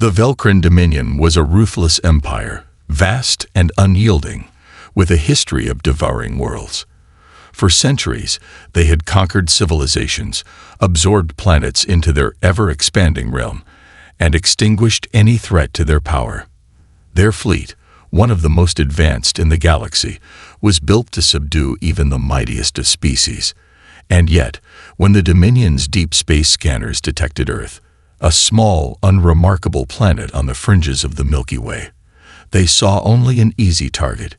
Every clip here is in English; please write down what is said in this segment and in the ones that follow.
The Velcrin Dominion was a ruthless empire, vast and unyielding, with a history of devouring worlds. For centuries, they had conquered civilizations, absorbed planets into their ever-expanding realm, and extinguished any threat to their power. Their fleet, one of the most advanced in the galaxy, was built to subdue even the mightiest of species. And yet, when the Dominion's deep space scanners detected Earth, a small, unremarkable planet on the fringes of the Milky Way, they saw only an easy target.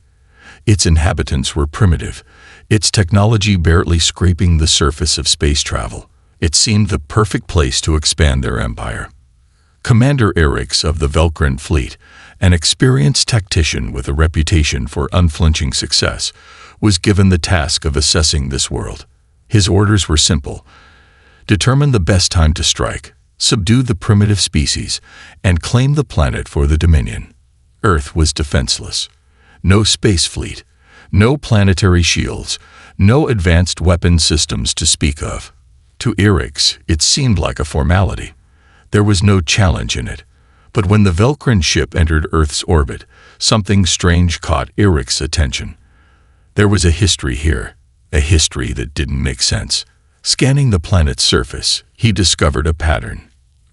Its inhabitants were primitive, its technology barely scraping the surface of space travel. It seemed the perfect place to expand their empire. Commander Erix of the Velcrin fleet, an experienced tactician with a reputation for unflinching success, was given the task of assessing this world. His orders were simple: determine the best time to strike, subdue the primitive species, and claim the planet for the Dominion. Earth was defenseless. No space fleet, no planetary shields, no advanced weapon systems to speak of. To Erix, it seemed like a formality. There was no challenge in it. But when the Velcrin ship entered Earth's orbit, something strange caught Erix's attention. There was a history here, a history that didn't make sense. Scanning the planet's surface, he discovered a pattern.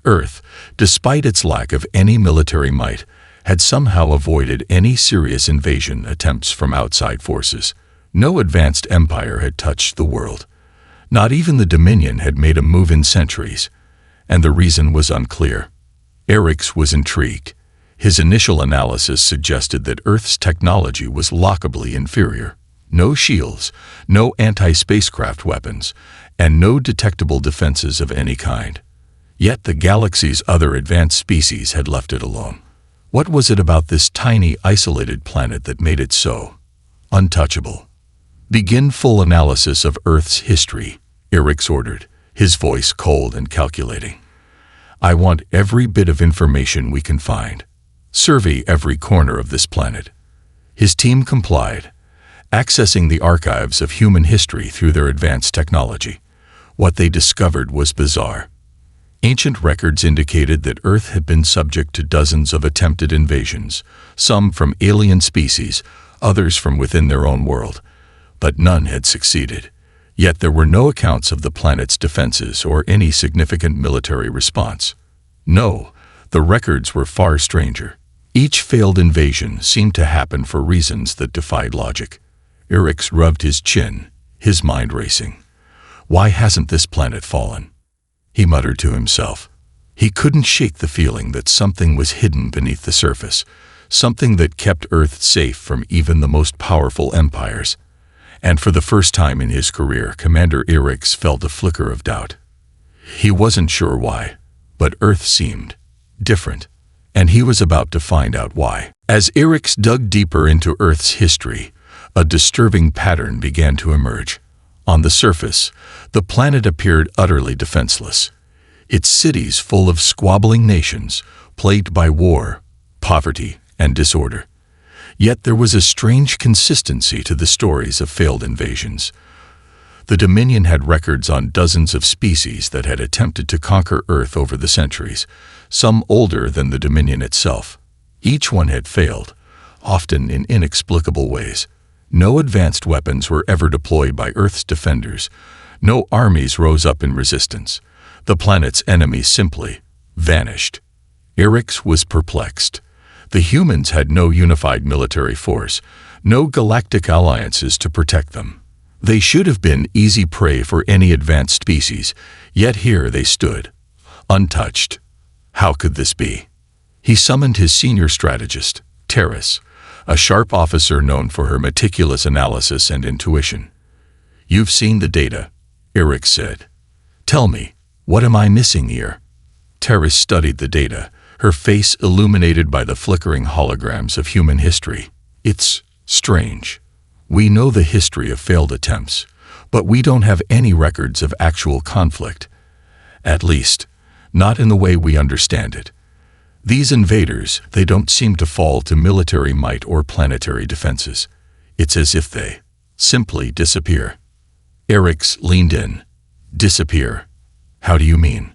Earth, despite its lack of any military might, had somehow avoided any serious invasion attempts from outside forces. No advanced empire had touched the world. Not even the Dominion had made a move in centuries, and the reason was unclear. Erix was intrigued. His initial analysis suggested that Earth's technology was laughably inferior. No shields, no anti-spacecraft weapons, and no detectable defenses of any kind. Yet the galaxy's other advanced species had left it alone. What was it about this tiny, isolated planet that made it so untouchable? Begin full analysis of Earth's history, Erix ordered, his voice cold and calculating. I want every bit of information we can find. Survey every corner of this planet. His team complied, accessing the archives of human history through their advanced technology. What they discovered was bizarre. Ancient records indicated that Earth had been subject to dozens of attempted invasions, some from alien species, others from within their own world, but none had succeeded. Yet there were no accounts of the planet's defenses or any significant military response. No, the records were far stranger. Each failed invasion seemed to happen for reasons that defied logic. Erix rubbed his chin, his mind racing. Why hasn't this planet fallen? He muttered to himself. He couldn't shake the feeling that something was hidden beneath the surface, something that kept Earth safe from even the most powerful empires. And for the first time in his career, Commander Erix felt a flicker of doubt. He wasn't sure why, but Earth seemed different, and he was about to find out why. As Erix dug deeper into Earth's history, a disturbing pattern began to emerge. On the surface, the planet appeared utterly defenseless. Its cities full of squabbling nations, plagued by war, poverty, and disorder. Yet there was a strange consistency to the stories of failed invasions. The Dominion had records on dozens of species that had attempted to conquer Earth over the centuries, some older than the Dominion itself. Each one had failed, often in inexplicable ways. No advanced weapons were ever deployed by Earth's defenders. No armies rose up in resistance. The planet's enemies simply vanished. Erix was perplexed. The humans had no unified military force, no galactic alliances to protect them. They should have been easy prey for any advanced species, yet here they stood, untouched. How could this be? He summoned his senior strategist, Terrace, a sharp officer known for her meticulous analysis and intuition. You've seen the data, Erix said. Tell me, what am I missing here? Terrace studied the data, her face illuminated by the flickering holograms of human history. It's strange. We know the history of failed attempts, but we don't have any records of actual conflict. At least, not in the way we understand it. These invaders, they don't seem to fall to military might or planetary defenses. It's as if they simply disappear. Erix leaned in. Disappear? How do you mean?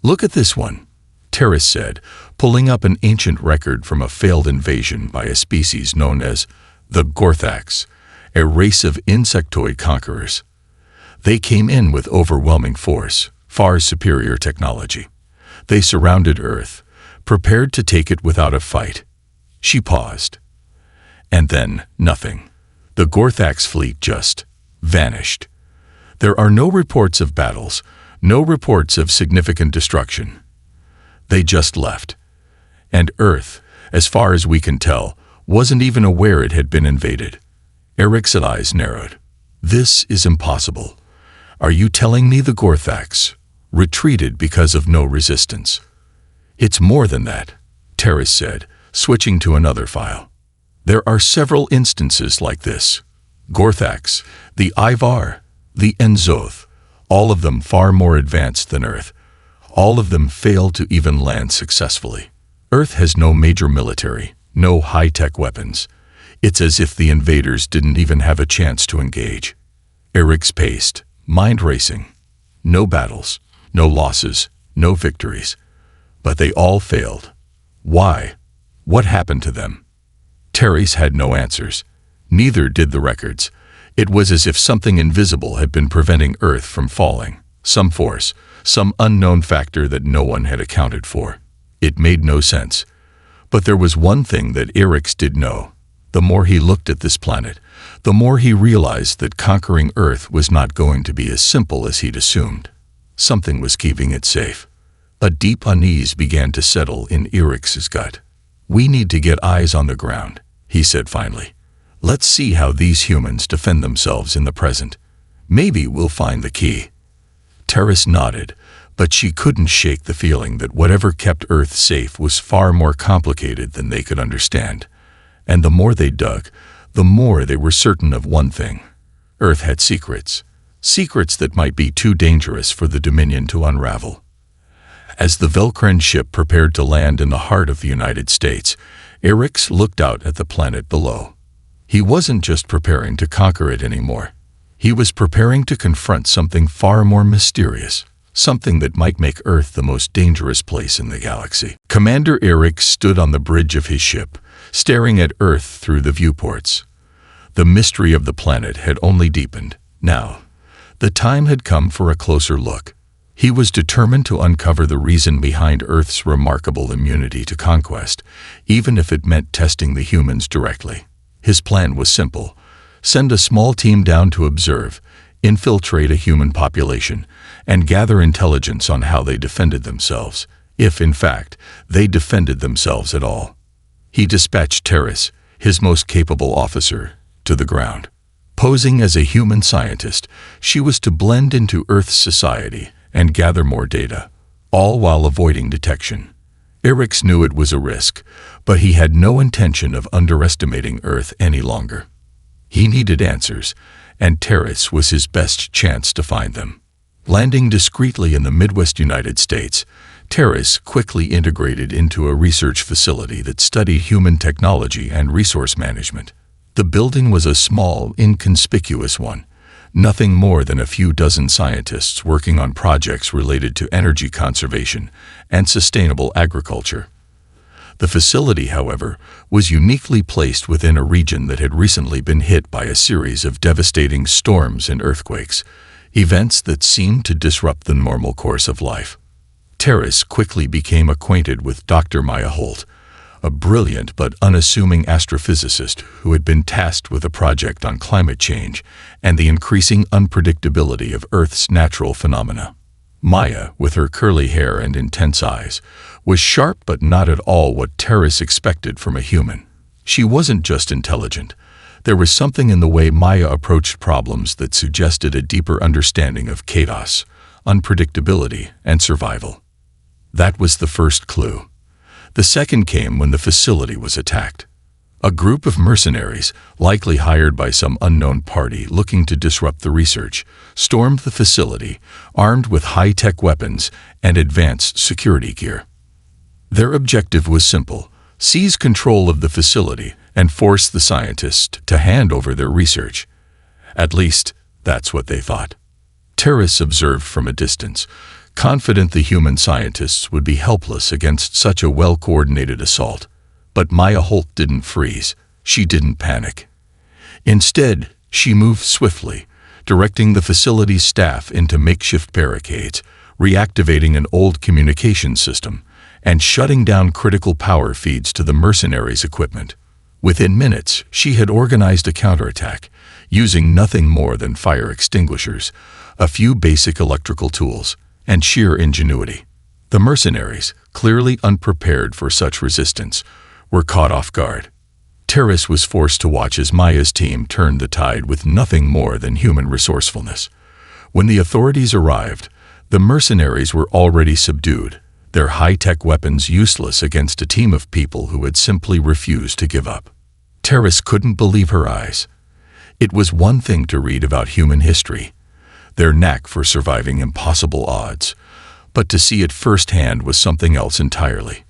Look at this one. Terrace said, pulling up an ancient record from a failed invasion by a species known as the Gorthax, a race of insectoid conquerors. They came in with overwhelming force, far superior technology. They surrounded Earth, prepared to take it without a fight. She paused. And then, nothing. The Gorthax fleet just vanished. There are no reports of battles, no reports of significant destruction. They just left. And Earth, as far as we can tell, wasn't even aware it had been invaded. Eric's eyes narrowed. This is impossible. Are you telling me the Gorthax retreated because of no resistance? It's more than that, Terrace said, switching to another file. There are several instances like this. Gorthax, the Ivar, the Enzoth, all of them far more advanced than Earth. All of them failed to even land successfully. Earth has no major military, no high-tech weapons. It's as if the invaders didn't even have a chance to engage. Eric's paced, mind racing. No battles, no losses, no victories. But they all failed. Why? What happened to them? Terrace had no answers. Neither did the records. It was as if something invisible had been preventing Earth from falling. Some force, some unknown factor that no one had accounted for. It made no sense. But there was one thing that Eric's did know. The more he looked at this planet, the more he realized that conquering Earth was not going to be as simple as he'd assumed. Something was keeping it safe. A deep unease began to settle in Eric's gut. We need to get eyes on the ground, he said finally. Let's see how these humans defend themselves in the present. Maybe we'll find the key. Terrace nodded, but she couldn't shake the feeling that whatever kept Earth safe was far more complicated than they could understand. And the more they dug, the more they were certain of one thing. Earth had secrets. Secrets that might be too dangerous for the Dominion to unravel. As the Velcren ship prepared to land in the heart of the United States, Eric's looked out at the planet below. He wasn't just preparing to conquer it anymore. He was preparing to confront something far more mysterious, something that might make Earth the most dangerous place in the galaxy. Commander Eric stood on the bridge of his ship, staring at Earth through the viewports. The mystery of the planet had only deepened. Now, the time had come for a closer look. He was determined to uncover the reason behind Earth's remarkable immunity to conquest, even if it meant testing the humans directly. His plan was simple. Send a small team down to observe, infiltrate a human population, and gather intelligence on how they defended themselves, if, in fact, they defended themselves at all. He dispatched Terrace, his most capable officer, to the ground. Posing as a human scientist, she was to blend into Earth's society and gather more data, all while avoiding detection. Eric's knew it was a risk, but he had no intention of underestimating Earth any longer. He needed answers, and Terrace was his best chance to find them. Landing discreetly in the Midwest United States, Terrace quickly integrated into a research facility that studied human technology and resource management. The building was a small, inconspicuous one, nothing more than a few dozen scientists working on projects related to energy conservation and sustainable agriculture. The facility, however, was uniquely placed within a region that had recently been hit by a series of devastating storms and earthquakes, events that seemed to disrupt the normal course of life. Terrace quickly became acquainted with Dr. Maya Holt, a brilliant but unassuming astrophysicist who had been tasked with a project on climate change and the increasing unpredictability of Earth's natural phenomena. Maya, with her curly hair and intense eyes, was sharp but not at all what Terrace expected from a human. She wasn't just intelligent. There was something in the way Maya approached problems that suggested a deeper understanding of chaos, unpredictability, and survival. That was the first clue. The second came when the facility was attacked. A group of mercenaries, likely hired by some unknown party looking to disrupt the research, stormed the facility, armed with high-tech weapons and advanced security gear. Their objective was simple: seize control of the facility and force the scientists to hand over their research. At least, that's what they thought. Terrace observed from a distance, confident the human scientists would be helpless against such a well-coordinated assault. But Maya Holt didn't freeze. She didn't panic. Instead, she moved swiftly, directing the facility's staff into makeshift barricades, reactivating an old communication system, and shutting down critical power feeds to the mercenaries' equipment. Within minutes, she had organized a counterattack, using nothing more than fire extinguishers, a few basic electrical tools, and sheer ingenuity. The mercenaries, clearly unprepared for such resistance, were caught off guard. Terrace was forced to watch as Maya's team turned the tide with nothing more than human resourcefulness. When the authorities arrived, the mercenaries were already subdued, their high-tech weapons useless against a team of people who had simply refused to give up. Terrace couldn't believe her eyes. It was one thing to read about human history, their knack for surviving impossible odds, but to see it firsthand was something else entirely.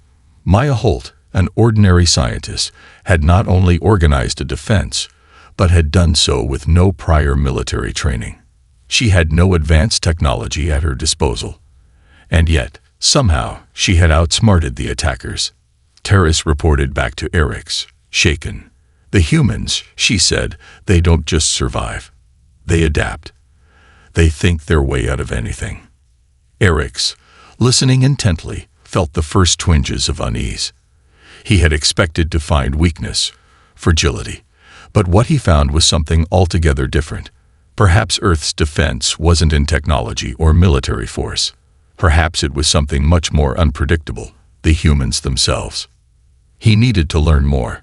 Maya Holt, an ordinary scientist, had not only organized a defense, but had done so with no prior military training. She had no advanced technology at her disposal. And yet, somehow, she had outsmarted the attackers. Terrace reported back to Eric's, shaken. The humans, she said, they don't just survive. They adapt. They think their way out of anything. Eric's, listening intently, felt the first twinges of unease. He had expected to find weakness, fragility, but what he found was something altogether different. Perhaps Earth's defense wasn't in technology or military force. Perhaps it was something much more unpredictable, the humans themselves. He needed to learn more.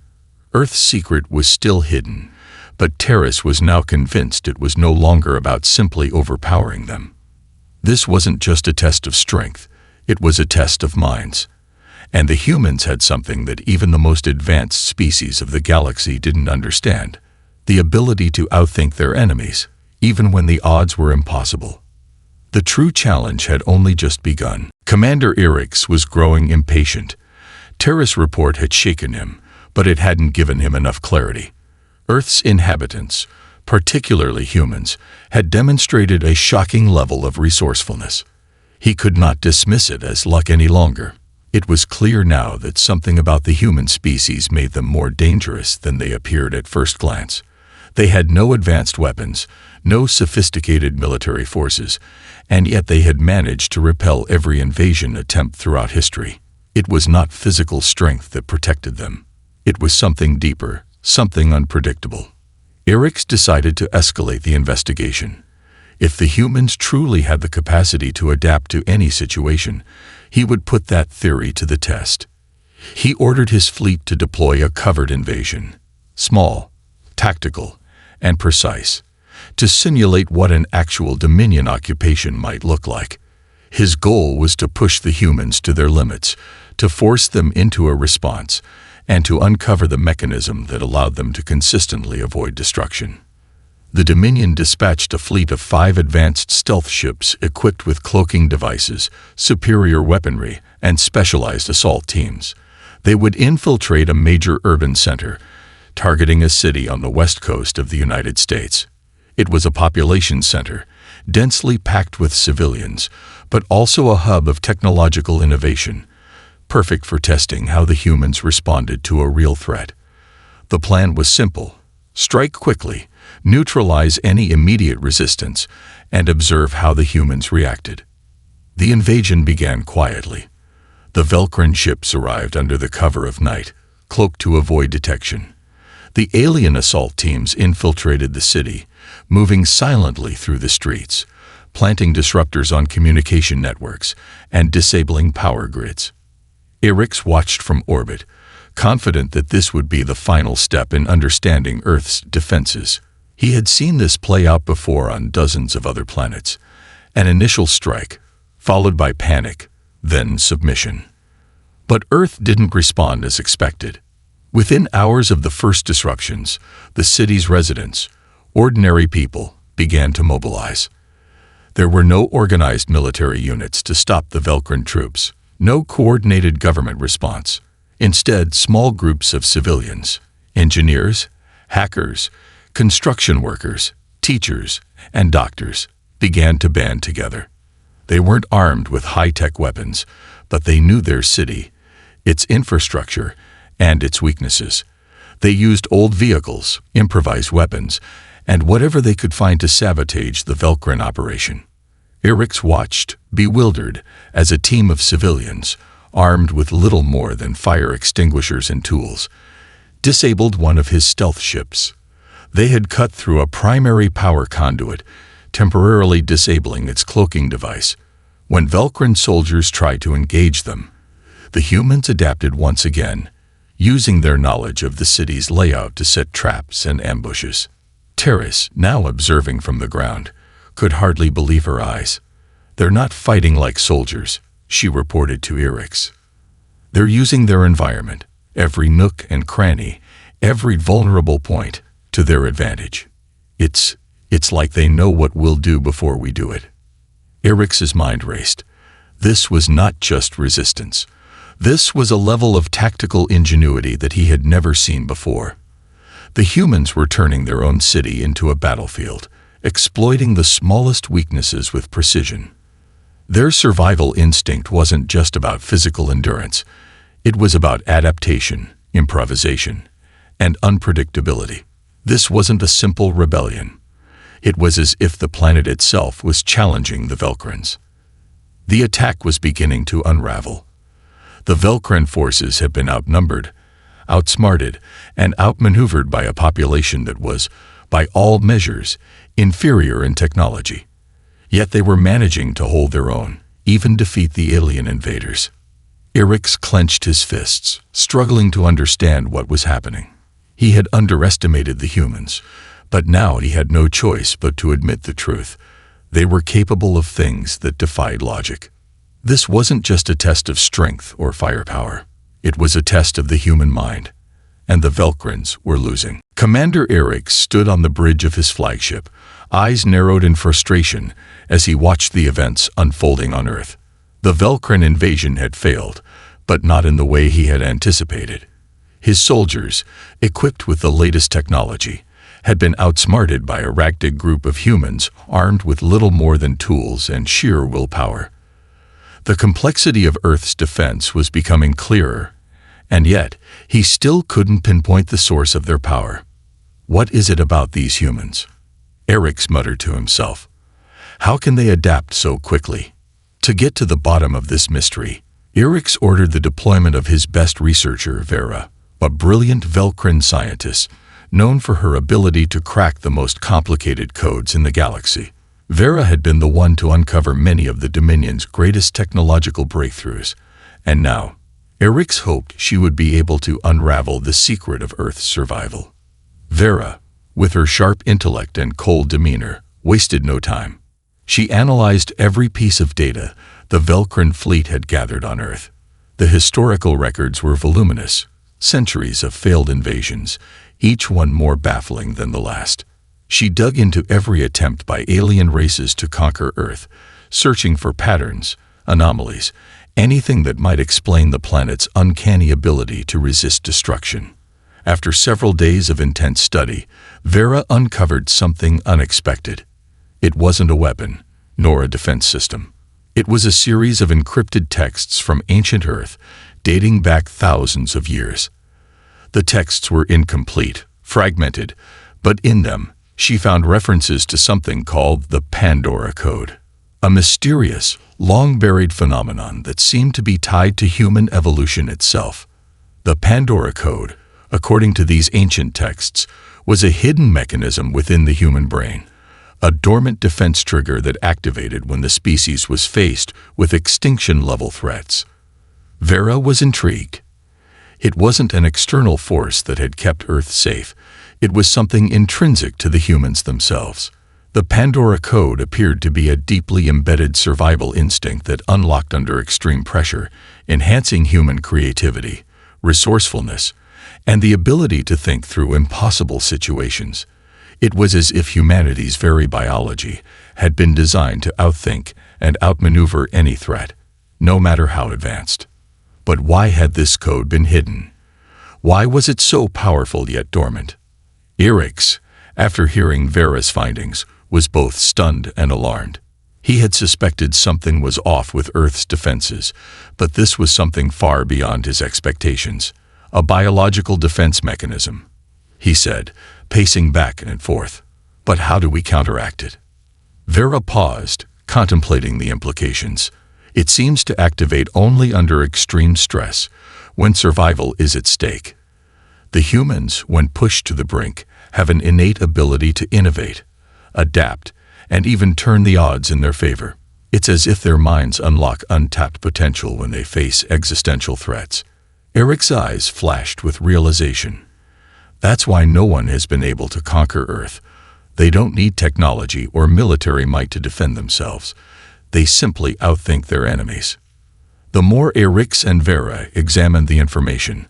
Earth's secret was still hidden, but Terrace was now convinced it was no longer about simply overpowering them. This wasn't just a test of strength, it was a test of minds. And the humans had something that even the most advanced species of the galaxy didn't understand: the ability to outthink their enemies, even when the odds were impossible. The true challenge had only just begun. Commander Eric's was growing impatient. Terrace's report had shaken him, but it hadn't given him enough clarity. Earth's inhabitants, particularly humans, had demonstrated a shocking level of resourcefulness. He could not dismiss it as luck any longer. It was clear now that something about the human species made them more dangerous than they appeared at first glance. They had no advanced weapons, no sophisticated military forces, and yet they had managed to repel every invasion attempt throughout history. It was not physical strength that protected them. It was something deeper, something unpredictable. Eric's decided to escalate the investigation. If the humans truly had the capacity to adapt to any situation, he would put that theory to the test. He ordered his fleet to deploy a covered invasion, small, tactical, and precise, to simulate what an actual Dominion occupation might look like. His goal was to push the humans to their limits, to force them into a response, and to uncover the mechanism that allowed them to consistently avoid destruction. The Dominion dispatched a fleet of 5 advanced stealth ships equipped with cloaking devices, superior weaponry, and specialized assault teams. They would infiltrate a major urban center, targeting a city on the west coast of the United States. It was a population center, densely packed with civilians, but also a hub of technological innovation, perfect for testing how the humans responded to a real threat. The plan was simple: strike quickly, neutralize any immediate resistance, and observe how the humans reacted. The invasion began quietly. The Velcrin ships arrived under the cover of night, cloaked to avoid detection. The alien assault teams infiltrated the city, moving silently through the streets, planting disruptors on communication networks and disabling power grids. Eric's watched from orbit, confident that this would be the final step in understanding Earth's defenses. He had seen this play out before on dozens of other planets. An initial strike, followed by panic, then submission. But Earth didn't respond as expected. Within hours of the first disruptions, the city's residents, ordinary people, began to mobilize. There were no organized military units to stop the Velcrin troops, no coordinated government response. Instead, small groups of civilians, engineers, hackers, construction workers, teachers, and doctors began to band together. They weren't armed with high-tech weapons, but they knew their city, its infrastructure, and its weaknesses. They used old vehicles, improvised weapons, and whatever they could find to sabotage the Velcrin operation. Irix watched, bewildered, as a team of civilians, armed with little more than fire extinguishers and tools, disabled one of his stealth ships. They had cut through a primary power conduit, temporarily disabling its cloaking device. When Velcrin soldiers tried to engage them, the humans adapted once again, using their knowledge of the city's layout to set traps and ambushes. Terrace, now observing from the ground, could hardly believe her eyes. "They're not fighting like soldiers," she reported to Irix. "They're using their environment, every nook and cranny, every vulnerable point, to their advantage. It's like they know what we'll do before we do it." Irix's mind raced. This was not just resistance. This was a level of tactical ingenuity that he had never seen before. The humans were turning their own city into a battlefield, exploiting the smallest weaknesses with precision. Their survival instinct wasn't just about physical endurance. It was about adaptation, improvisation, and unpredictability. This wasn't a simple rebellion. It was as if the planet itself was challenging the Velcrins. The attack was beginning to unravel. The Velcrin forces had been outnumbered, outsmarted, and outmaneuvered by a population that was, by all measures, inferior in technology. Yet they were managing to hold their own, even defeat the alien invaders. Irix clenched his fists, struggling to understand what was happening. He had underestimated the humans, but now he had no choice but to admit the truth. They were capable of things that defied logic. This wasn't just a test of strength or firepower. It was a test of the human mind, and the Velcrins were losing. Commander Irix stood on the bridge of his flagship, eyes narrowed in frustration as he watched the events unfolding on Earth. The Velcrin invasion had failed, but not in the way he had anticipated. His soldiers, equipped with the latest technology, had been outsmarted by a ragtag group of humans armed with little more than tools and sheer willpower. The complexity of Earth's defense was becoming clearer, and yet he still couldn't pinpoint the source of their power. What is it about these humans? Irix muttered to himself. How can they adapt so quickly? To get to the bottom of this mystery, Irix ordered the deployment of his best researcher, Vera, a brilliant Velcrin scientist, known for her ability to crack the most complicated codes in the galaxy. Vera had been the one to uncover many of the Dominion's greatest technological breakthroughs, and now, Irix hoped she would be able to unravel the secret of Earth's survival. Vera, with her sharp intellect and cold demeanor, wasted no time. She analyzed every piece of data the Velcrin fleet had gathered on Earth. The historical records were voluminous, centuries of failed invasions, each one more baffling than the last. She dug into every attempt by alien races to conquer Earth, searching for patterns, anomalies, anything that might explain the planet's uncanny ability to resist destruction. After several days of intense study, Vera uncovered something unexpected. It wasn't a weapon, nor a defense system. It was a series of encrypted texts from ancient Earth, dating back thousands of years. The texts were incomplete, fragmented, but in them, she found references to something called the Pandora Code, a mysterious, long-buried phenomenon that seemed to be tied to human evolution itself. The Pandora Code, according to these ancient texts, was a hidden mechanism within the human brain, a dormant defense trigger that activated when the species was faced with extinction-level threats. Vera was intrigued. It wasn't an external force that had kept Earth safe. It was something intrinsic to the humans themselves. The Pandora Code appeared to be a deeply embedded survival instinct that unlocked under extreme pressure, enhancing human creativity, resourcefulness, and the ability to think through impossible situations. It was as if humanity's very biology had been designed to outthink and outmaneuver any threat, no matter how advanced. But why had this code been hidden? Why was it so powerful yet dormant? Irix, after hearing Vera's findings, was both stunned and alarmed. He had suspected something was off with Earth's defenses, but this was something far beyond his expectations. A biological defense mechanism, he said, pacing back and forth. But how do we counteract it? Vera paused, contemplating the implications. It seems to activate only under extreme stress, when survival is at stake. The humans, when pushed to the brink, have an innate ability to innovate, adapt, and even turn the odds in their favor. It's as if their minds unlock untapped potential when they face existential threats. Eric's eyes flashed with realization. That's why no one has been able to conquer Earth. They don't need technology or military might to defend themselves. They simply outthink their enemies. The more Eric's and Vera examined the information,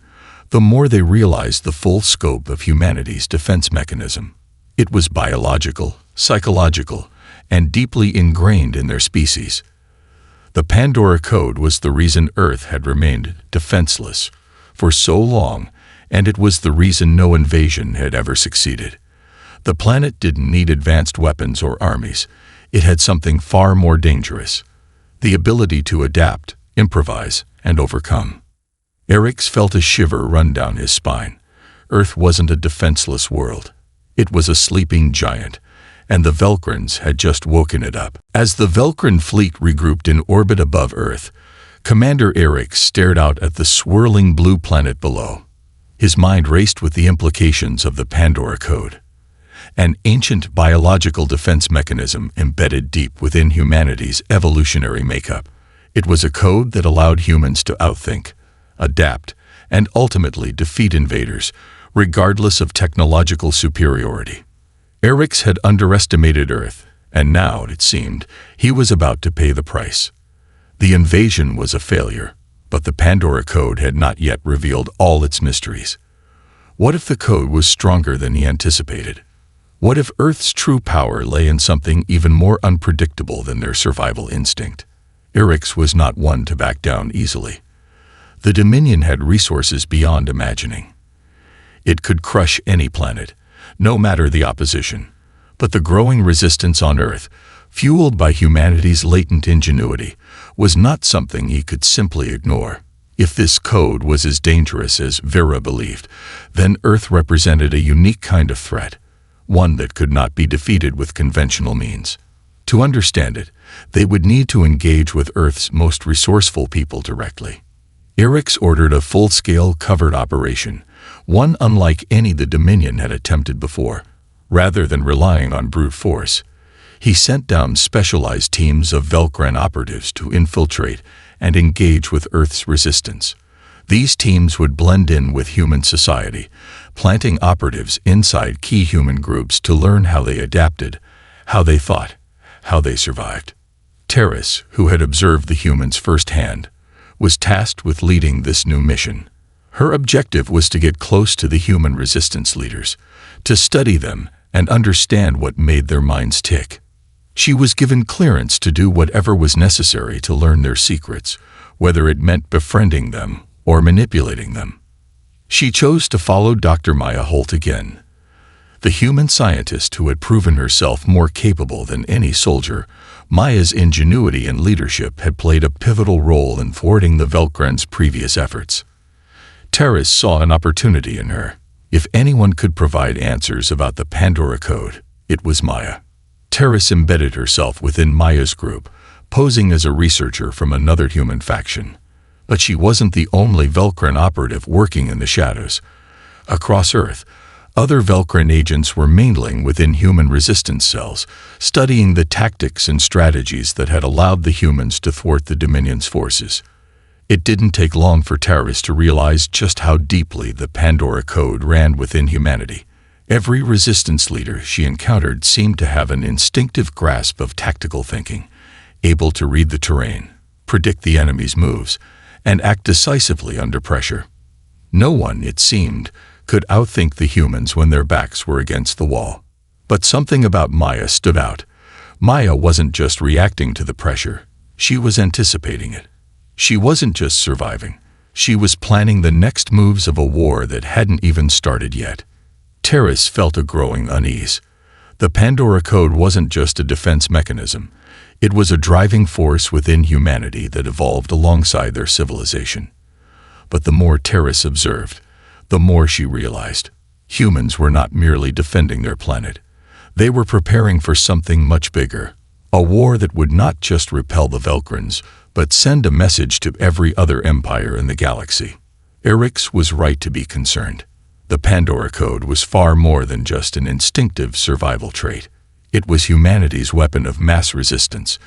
the more they realized the full scope of humanity's defense mechanism. It was biological, psychological, and deeply ingrained in their species. The Pandora Code was the reason Earth had remained defenseless for so long, and it was the reason no invasion had ever succeeded. The planet didn't need advanced weapons or armies. It had something far more dangerous: the ability to adapt, improvise, and overcome. Eric's felt a shiver run down his spine. Earth wasn't a defenseless world. It was a sleeping giant, and the Velkrans had just woken it up. As the Velkran fleet regrouped in orbit above Earth, Commander Eric stared out at the swirling blue planet below. His mind raced with the implications of the Pandora Code, an ancient biological defense mechanism embedded deep within humanity's evolutionary makeup. It was a code that allowed humans to outthink, adapt, and ultimately defeat invaders, regardless of technological superiority. Eric's had underestimated Earth, and now, it seemed, he was about to pay the price. The invasion was a failure, but the Pandora Code had not yet revealed all its mysteries. What if the code was stronger than he anticipated? What if Earth's true power lay in something even more unpredictable than their survival instinct? Eric's was not one to back down easily. The Dominion had resources beyond imagining. It could crush any planet, no matter the opposition. But the growing resistance on Earth, fueled by humanity's latent ingenuity, was not something he could simply ignore. If this code was as dangerous as Vera believed, then Earth represented a unique kind of threat, one that could not be defeated with conventional means. To understand it, they would need to engage with Earth's most resourceful people directly. Eric's ordered a full-scale covert operation, one unlike any the Dominion had attempted before. Rather than relying on brute force, he sent down specialized teams of Velkran operatives to infiltrate and engage with Earth's resistance. These teams would blend in with human society, planting operatives inside key human groups to learn how they adapted, how they thought, how they survived. Terrace, who had observed the humans firsthand, was tasked with leading this new mission. Her objective was to get close to the human resistance leaders, to study them and understand what made their minds tick. She was given clearance to do whatever was necessary to learn their secrets, whether it meant befriending them or manipulating them. She chose to follow Dr. Maya Holt again, the human scientist who had proven herself more capable than any soldier. Maya's ingenuity and leadership had played a pivotal role in thwarting the Velkran's previous efforts. Terrace saw an opportunity in her. If anyone could provide answers about the Pandora Code, it was Maya. Terrace embedded herself within Maya's group, posing as a researcher from another human faction. But she wasn't the only Velkran operative working in the shadows. Across Earth, other Velkran agents were mingling within human resistance cells, studying the tactics and strategies that had allowed the humans to thwart the Dominion's forces. It didn't take long for Terrace to realize just how deeply the Pandora Code ran within humanity. Every resistance leader she encountered seemed to have an instinctive grasp of tactical thinking, able to read the terrain, predict the enemy's moves, and act decisively under pressure. No one, it seemed, could outthink the humans when their backs were against the wall. But something about Maya stood out. Maya wasn't just reacting to the pressure, she was anticipating it. She wasn't just surviving, she was planning the next moves of a war that hadn't even started yet. Terrace felt a growing unease. The Pandora Code wasn't just a defense mechanism. It was a driving force within humanity that evolved alongside their civilization. But the more Terrace observed, the more she realized. Humans were not merely defending their planet. They were preparing for something much bigger. A war that would not just repel the Velkrans, but send a message to every other empire in the galaxy. Erix was right to be concerned. The Pandora Code was far more than just an instinctive survival trait. It was humanity's weapon of mass resistance,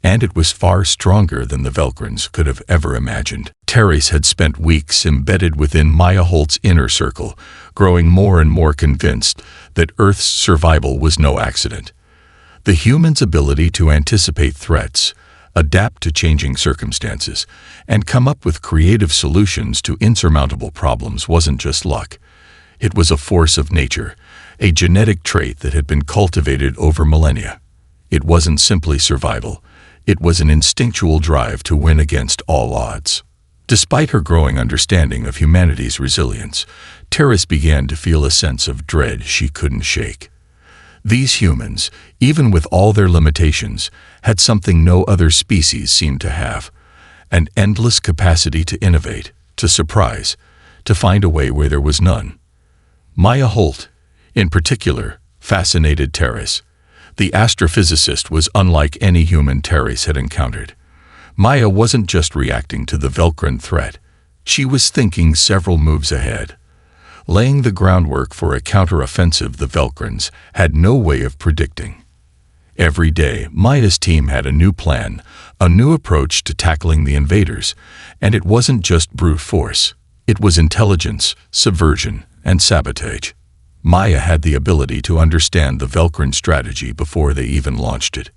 and it was far stronger than the Velkrans could have ever imagined. Terrace had spent weeks embedded within Maya Holt's inner circle, growing more and more convinced that Earth's survival was no accident. The human's ability to anticipate threats, adapt to changing circumstances, and come up with creative solutions to insurmountable problems wasn't just luck. It was a force of nature, a genetic trait that had been cultivated over millennia. It wasn't simply survival. It was an instinctual drive to win against all odds. Despite her growing understanding of humanity's resilience, Terrace began to feel a sense of dread she couldn't shake. These humans, even with all their limitations, had something no other species seemed to have: an endless capacity to innovate, to surprise, to find a way where there was none. Maya Holt, in particular, fascinated Terrace. The astrophysicist was unlike any human Terrace had encountered. Maya wasn't just reacting to the Velkran threat. She was thinking several moves ahead, laying the groundwork for a counter-offensive the Velkrans had no way of predicting. Every day, Maya's team had a new plan, a new approach to tackling the invaders, and it wasn't just brute force. It was intelligence, subversion, and sabotage. Maya had the ability to understand the Velkran strategy before they even launched it.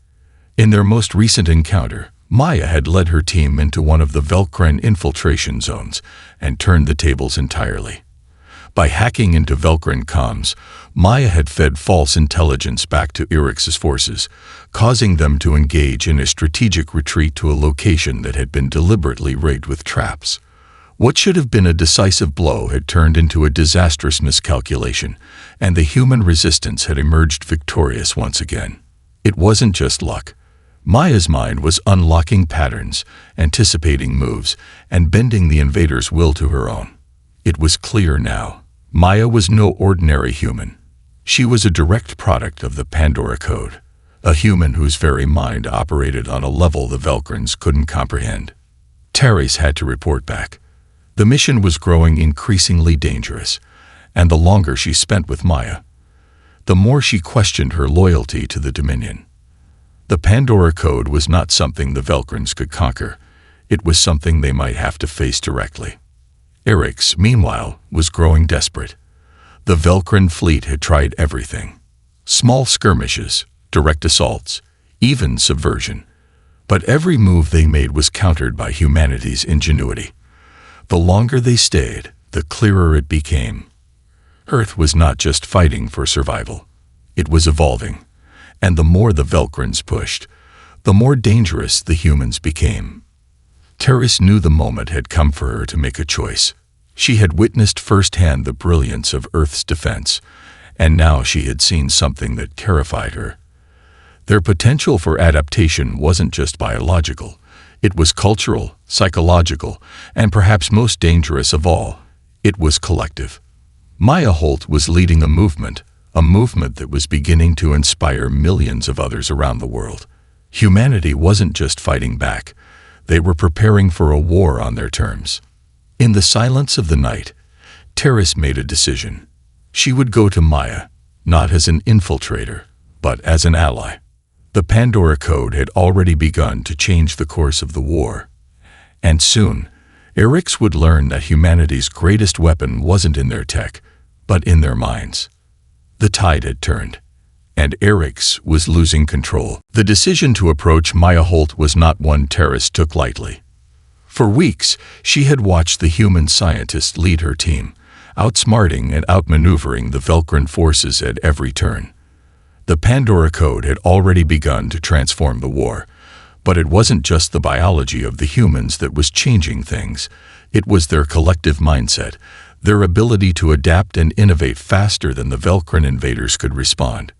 In their most recent encounter, Maya had led her team into one of the Velkran infiltration zones and turned the tables entirely. By hacking into Velkran comms, Maya had fed false intelligence back to Erix's forces, causing them to engage in a strategic retreat to a location that had been deliberately rigged with traps. What should have been a decisive blow had turned into a disastrous miscalculation, and the human resistance had emerged victorious once again. It wasn't just luck. Maya's mind was unlocking patterns, anticipating moves, and bending the invaders' will to her own. It was clear now. Maya was no ordinary human. She was a direct product of the Pandora Code, a human whose very mind operated on a level the Velkrans couldn't comprehend. Terrace had to report back. The mission was growing increasingly dangerous, and the longer she spent with Maya, the more she questioned her loyalty to the Dominion. The Pandora Code was not something the Velkrans could conquer. It was something they might have to face directly. Erix, meanwhile, was growing desperate. The Velkran fleet had tried everything: small skirmishes, direct assaults, even subversion. But every move they made was countered by humanity's ingenuity. The longer they stayed, the clearer it became. Earth was not just fighting for survival. It was evolving. And the more the Velkrans pushed, the more dangerous the humans became. Terrace knew the moment had come for her to make a choice. She had witnessed firsthand the brilliance of Earth's defense, and now she had seen something that terrified her. Their potential for adaptation wasn't just biological. It was cultural, psychological, and perhaps most dangerous of all, it was collective. Maya Holt was leading a movement that was beginning to inspire millions of others around the world. Humanity wasn't just fighting back. They were preparing for a war on their terms. In the silence of the night, Terrace made a decision. She would go to Maya, not as an infiltrator, but as an ally. The Pandora Code had already begun to change the course of the war. And soon, Erix would learn that humanity's greatest weapon wasn't in their tech, but in their minds. The tide had turned, and Erix was losing control. The decision to approach Maya Holt was not one Terrace took lightly. For weeks, she had watched the human scientist lead her team, outsmarting and outmaneuvering the Velkran forces at every turn. The Pandora Code had already begun to transform the war, but it wasn't just the biology of the humans that was changing things. It was their collective mindset, their ability to adapt and innovate faster than the Velkran invaders could respond.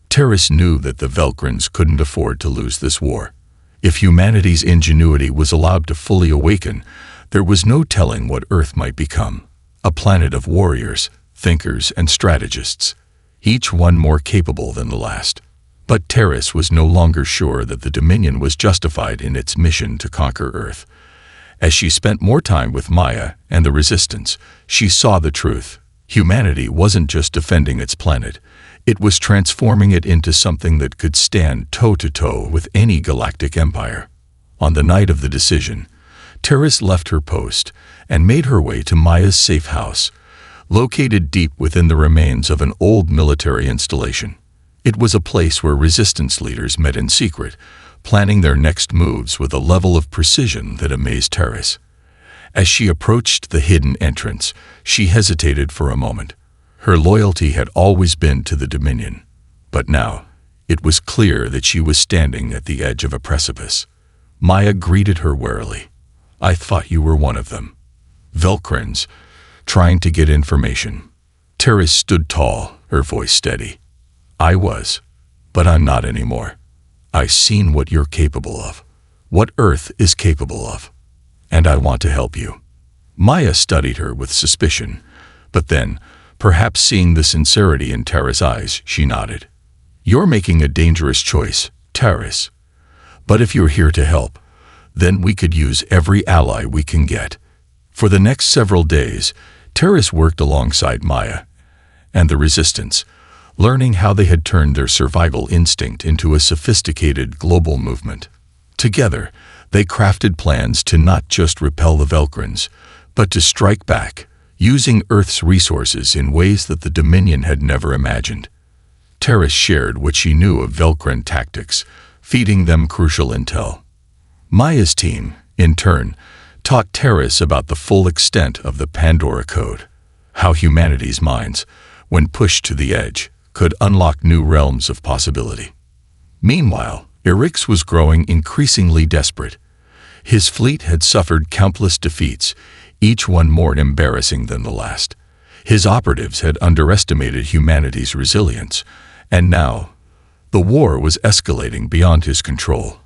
Terrace knew that the Velkrans couldn't afford to lose this war. If humanity's ingenuity was allowed to fully awaken, there was no telling what Earth might become. A planet of warriors, thinkers, and strategists, each one more capable than the last. But Terrace was no longer sure that the Dominion was justified in its mission to conquer Earth. As she spent more time with Maya and the Resistance, she saw the truth. Humanity wasn't just defending its planet, it was transforming it into something that could stand toe-to-toe with any galactic empire. On the night of the decision, Terrace left her post and made her way to Maya's safe house, located deep within the remains of an old military installation. It was a place where Resistance leaders met in secret, planning their next moves with a level of precision that amazed Terrace. As she approached the hidden entrance, she hesitated for a moment. Her loyalty had always been to the Dominion, but now it was clear that she was standing at the edge of a precipice. Maya greeted her warily. "I thought you were one of them." Velkrans, trying to get information. Terrace stood tall, her voice steady. "I was, but I'm not anymore. I've seen what you're capable of, what Earth is capable of, and I want to help you." Maya studied her with suspicion, but then, perhaps seeing the sincerity in Terrace's eyes, she nodded. "You're making a dangerous choice, Terrace. But if you're here to help, then we could use every ally we can get." For the next several days, Terrace worked alongside Maya and the Resistance, learning how they had turned their survival instinct into a sophisticated global movement. Together, they crafted plans to not just repel the Velkrans, but to strike back, using Earth's resources in ways that the Dominion had never imagined. Terrace shared what she knew of Velkran tactics, feeding them crucial intel. Maya's team, in turn, taught Terrace about the full extent of the Pandora Code, how humanity's minds, when pushed to the edge, could unlock new realms of possibility. Meanwhile, Erix was growing increasingly desperate. His fleet had suffered countless defeats, each one more embarrassing than the last. His operatives had underestimated humanity's resilience, and now, the war was escalating beyond his control.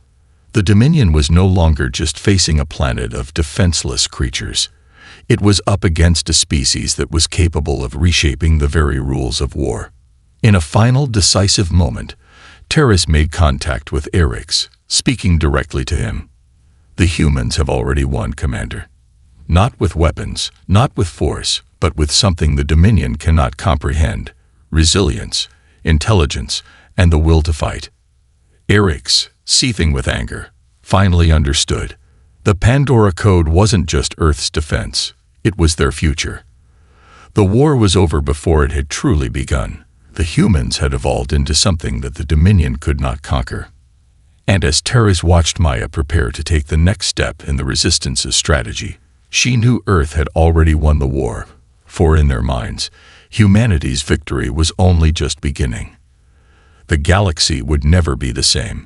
The Dominion was no longer just facing a planet of defenseless creatures. It was up against a species that was capable of reshaping the very rules of war. In a final decisive moment, Terrace made contact with Erix, speaking directly to him. "The humans have already won, Commander. Not with weapons, not with force, but with something the Dominion cannot comprehend: resilience, intelligence, and the will to fight." Erix, seething with anger, finally understood. The Pandora Code wasn't just Earth's defense, it was their future. The war was over before it had truly begun. The humans had evolved into something that the Dominion could not conquer. And as Terrace watched Maya prepare to take the next step in the Resistance's strategy, she knew Earth had already won the war, for in their minds, humanity's victory was only just beginning. The galaxy would never be the same.